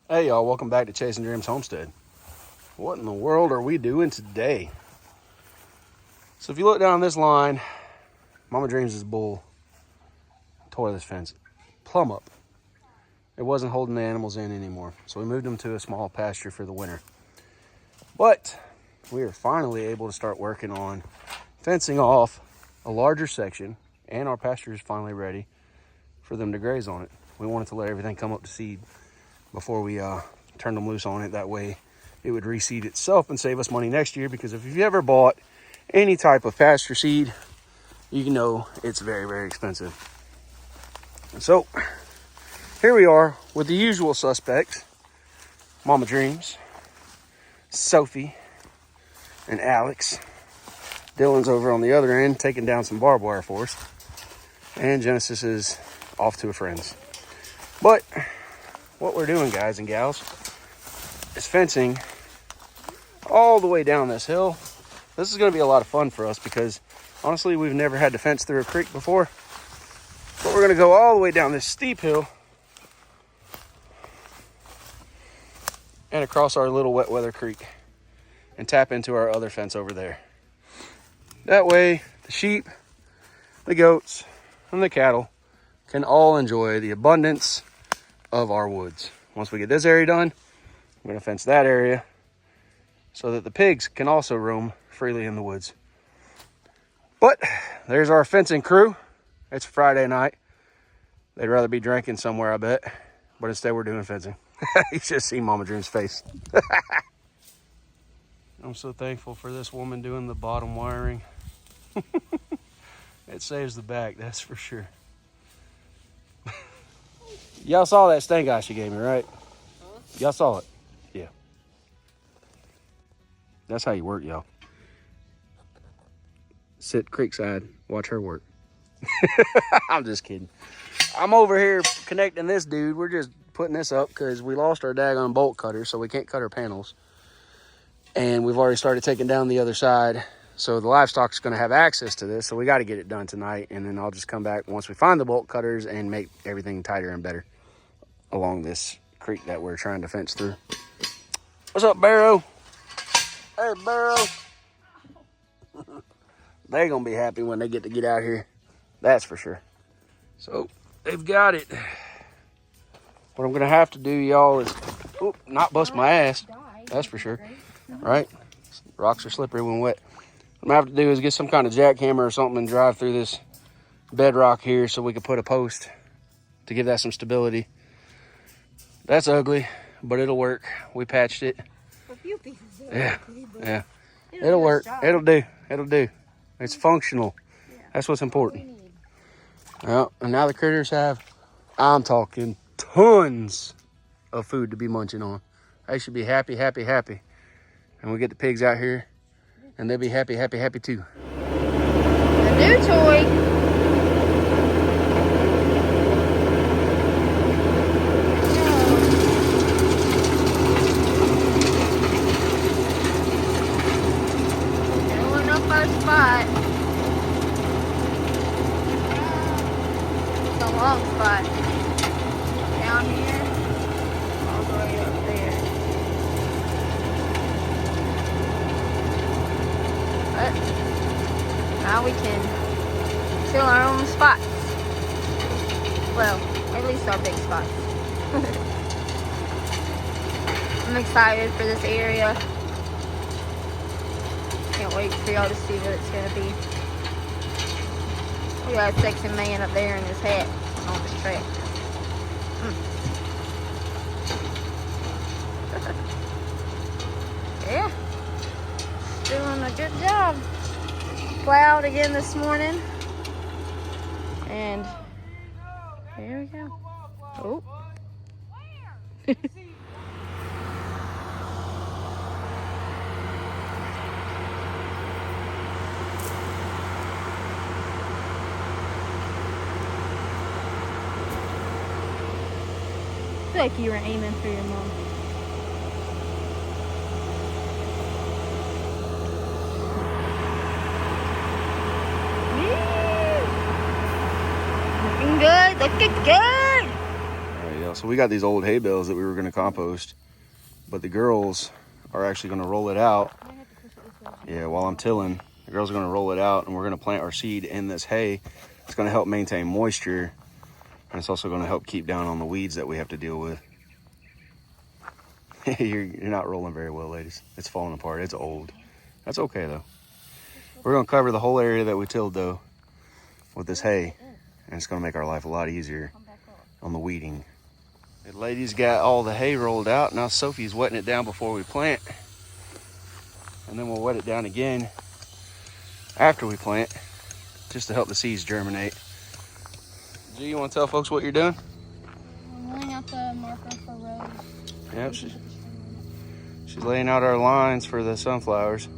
Hey y'all, welcome back to Chasing Dreams Homestead. What in the world are we doing today? So if you look down this line, Mama Dreams' bull tore this fence plumb up. It wasn't holding the animals in anymore, so we moved them to a small pasture for the winter. But we are finally able to start working on fencing off a larger section, and our pasture is finally ready for them to graze on it. We wanted to let everything come up to seed before we turned them loose on it. That way it would reseed itself and save us money next year, because if you've ever bought any type of pasture seed, you know it's very, very expensive. And so here we are with the usual suspects: Mama Dreams, Sophie, and Alex. Dylan's over on the other end taking down some barbed wire for us, and Genesis is off to a friend's. But what we're doing, guys and gals, is fencing all the way down this hill. This is going to be a lot of fun for us because honestly we've never had to fence through a creek before, but we're going to go all the way down this steep hill and across our little wet weather creek and tap into our other fence over there. That way the sheep, the goats, and the cattle can all enjoy the abundance of our woods. Once we get this area done, I'm going to fence that area so that the pigs can also roam freely in the woods. But there's our fencing crew. It's Friday night. They'd rather be drinking somewhere, I bet, but instead we're doing fencing. You should see Mama Dream's face. I'm so thankful for this woman doing the bottom wiring. It saves the back, that's for sure. Y'all saw that stink eye she gave me, right? Huh? Y'all saw it? Yeah. That's how you work, y'all. Sit creekside, watch her work. I'm just kidding. I'm over here connecting this dude. We're just putting this up because we lost our daggone bolt cutter, so we can't cut our panels. And we've already started taking down the other side. So the livestock's going to have access to this, so we got to get it done tonight. And then I'll just come back once we find the bolt cutters and make everything tighter and better along this creek that we're trying to fence through. What's up, Barrow? Hey, Barrow. They're going to be happy when they get to get out here. That's for sure. So they've got it. What I'm going to have to do, y'all, is not bust my ass. That's for sure. Right? Rocks are slippery when wet. What I'm going to have to do is get some kind of jackhammer or something and drive through this bedrock here so we can put a post to give that some stability. That's ugly, but it'll work. We patched it. A few pieces. Yeah. It'll work. It'll do. It's functional. Yeah. That's what's important. Well, and now the critters have, I'm talking tons of food to be munching on. They should be happy. And we get the pigs out here and they'll be happy too. A new toy. Spot. It's a long spot. Down here, all the way up there. But now we can fill our own spots. Well, at least our big spots. I'm excited for this area. Can't wait for y'all to see what it's gonna be. We got a sexy man up there in his hat on the track. Yeah, doing a good job. Plowed again this morning, and there we go. Oh. Like you were aiming for your mom. Looking good, looking good. All right, y'all So we got these old hay bales that we were going to compost, but the girls are actually going to roll it out. Yeah, while I'm tilling, the girls are going to roll it out, and we're going to plant our seed in this hay. It's going to help maintain moisture, and it's also going to help keep down on the weeds that we have to deal with. You're not rolling very well, ladies. It's falling apart. It's old. That's okay, though. We're going to cover the whole area that we tilled, though, with this hay, and it's going to make our life a lot easier on the weeding. The ladies got all the hay rolled out. Now Sophie's wetting it down before we plant, and then we'll wet it down again after we plant, just to help the seeds germinate. G, you want to tell folks what you're doing? I'm laying out the marker for rows. Yep, she's laying out our lines for the sunflowers.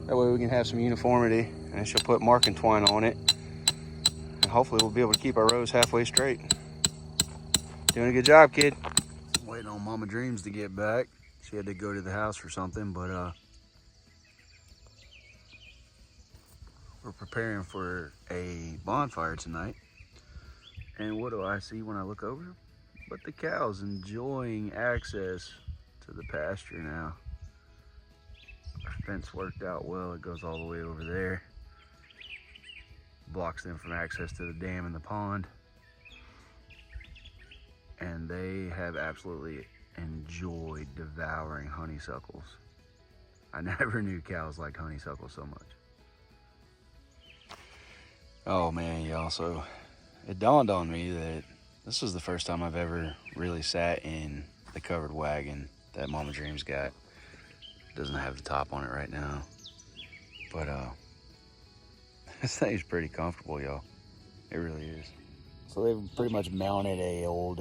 That way we can have some uniformity, and she'll put marking twine on it. And hopefully we'll be able to keep our rows halfway straight. Doing a good job, kid. Waiting on Mama Dreams to get back. She had to go to the house for something, but we're preparing for a bonfire tonight. And what do I see when I look over? But the cows enjoying access to the pasture now. Our fence worked out well. It goes all the way over there. Blocks them from access to the dam and the pond. And they have absolutely enjoyed devouring honeysuckles. I never knew cows liked honeysuckles so much. Oh man, y'all, so it dawned on me that this was the first time I've ever really sat in the covered wagon that Mama Dreams got. It doesn't have the top on it right now, but this thing's pretty comfortable, y'all. It really is. So they've pretty much mounted a old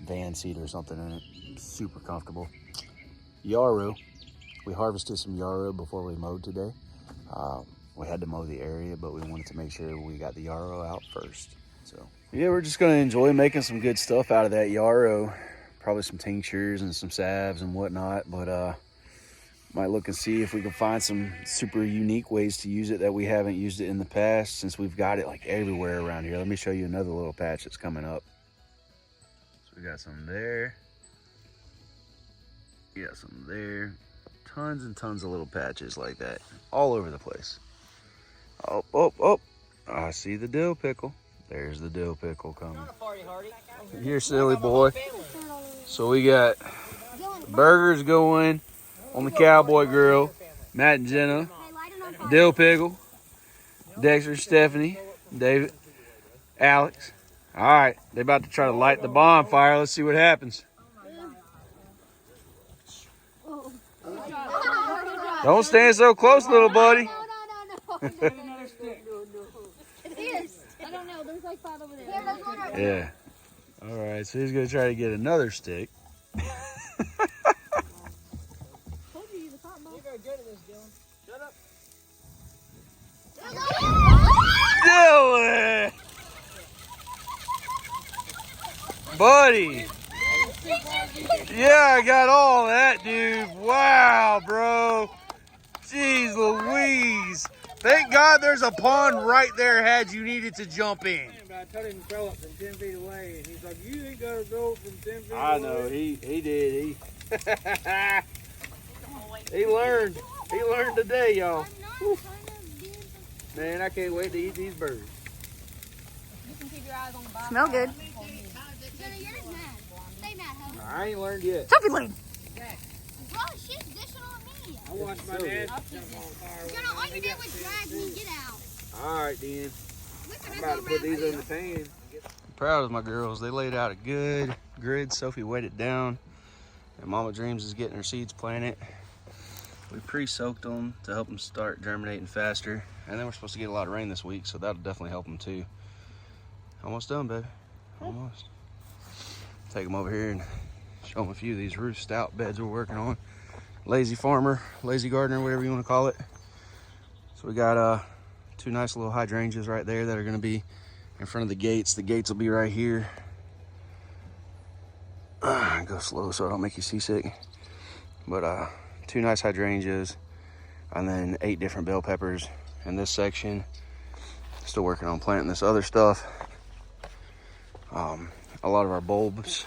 van seat or something in it. It's super comfortable. Yarrow. We harvested some yarrow before we mowed today. We had to mow the area, but we wanted to make sure we got the yarrow out first. So yeah, we're just gonna enjoy making some good stuff out of that yarrow. Probably some tinctures and some salves and whatnot, but might look and see if we can find some super unique ways to use it that we haven't used it in the past, since we've got it like everywhere around here. Let me show you another little patch that's coming up. So we got some there. We got some there. Tons and tons of little patches like that all over the place. Oh, oh, oh. I see the dill pickle. There's the dill pickle coming. You're silly boy. So we got burgers going on the Cowboy Grill. Matt and Jenna. Dill pickle. Dexter, Stephanie, David, Alex. All right, they're about to try to light the bonfire. Let's see what happens. Don't stand so close, little buddy. I don't know. There's like 5 over there. Yeah. All right, so he's going to try to get another stick. Told you he's a cotton ball. You're very good at this, Dylan. Shut up. Dylan! Buddy! Yeah, I got all that, dude. Wow, bro. Jeez Louise. Thank God there's a pond right there had you needed to jump in. I told him to throw it from 10 feet away, and he's like, you ain't got to go from 10 feet away. I know, he did. He learned. He learned today, y'all. Man, I can't wait to eat these burgers. Smell good. I ain't learned yet. Sophie learned. Bro, she's dishing on me. I watched my dad jump on fire. Jenna, all you did was drag me. Get out. All right, then. We're I'm gonna about to go put these around. in the pan. I'm proud of my girls. They laid out a good grid. Sophie weighed it down. And Mama Dreams is getting her seeds planted. We pre-soaked them to help them start germinating faster. And then we're supposed to get a lot of rain this week, so that'll definitely help them too. Almost done, baby. Almost. Take them over here and show them a few of these roof stout beds we're working on. Lazy farmer, lazy gardener, whatever you want to call it. So we got 2 nice little hydrangeas right there that are going to be in front of the gates. The gates will be right here. Go slow so I don't make you seasick. But 2 nice hydrangeas, and then 8 different bell peppers in this section. Still working on planting this other stuff. A lot of our bulbs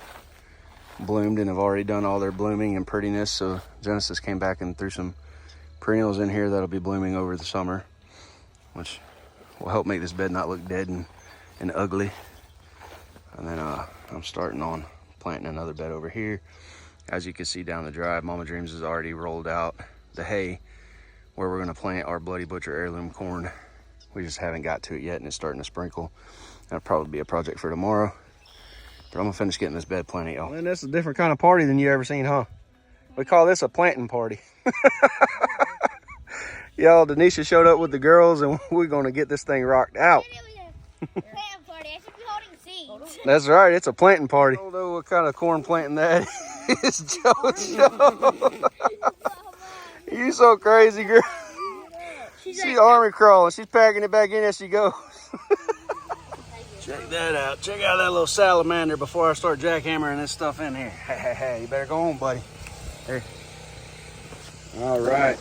bloomed and have already done all their blooming and prettiness. So Genesis came back and threw some perennials in here that'll be blooming over the summer, which will help make this bed not look dead and ugly. And then I'm starting on planting another bed over here. As you can see down the drive, Mama Dreams has already rolled out the hay where we're gonna plant our Bloody Butcher heirloom corn. We just haven't got to it yet, and it's starting to sprinkle. That'll probably be a project for tomorrow. But I'm gonna finish getting this bed planted, y'all. And that's a different kind of party than you ever seen, huh? We call this a planting party. Y'all, Dinesia showed up with the girls, and we're gonna get this thing rocked out. That's right, it's a planting party. I don't know what kind of corn planting that is, JoJo. You so crazy, girl. She's army crawling. She's packing it back in as she goes. Check that out. Check out that little salamander before I start jackhammering this stuff in here. Hey, you better go on, buddy. Here. All right.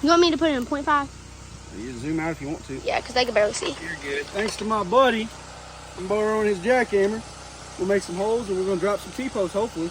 You want me to put it in 0.5? You zoom out if you want to. Yeah, because I can barely see. You're good. Thanks to my buddy. I'm borrowing his jackhammer. We'll make some holes and we're going to drop some T-posts, hopefully.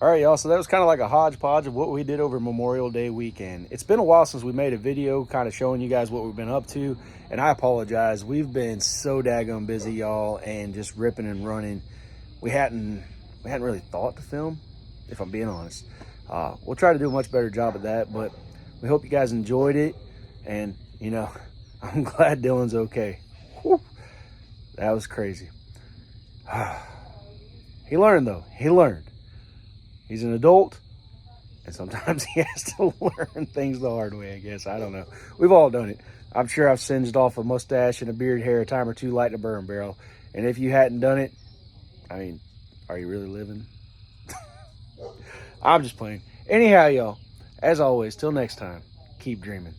All right, y'all, so that was kind of like a hodgepodge of what we did over Memorial Day weekend. It's been a while since we made a video kind of showing you guys what we've been up to, and I apologize. We've been so daggone busy, y'all, and just ripping and running. We hadn't really thought to film, if I'm being honest. We'll try to do a much better job of that, but we hope you guys enjoyed it, and, you know, I'm glad Dylan's okay. Whew, that was crazy. He learned, though. He learned. He's an adult, and sometimes he has to learn things the hard way, I guess. I don't know. We've all done it. I'm sure I've singed off a mustache and a beard hair a time or two lighting a burn barrel. And if you hadn't done it, I mean, are you really living? I'm just playing. Anyhow, y'all, as always, till next time, keep dreaming.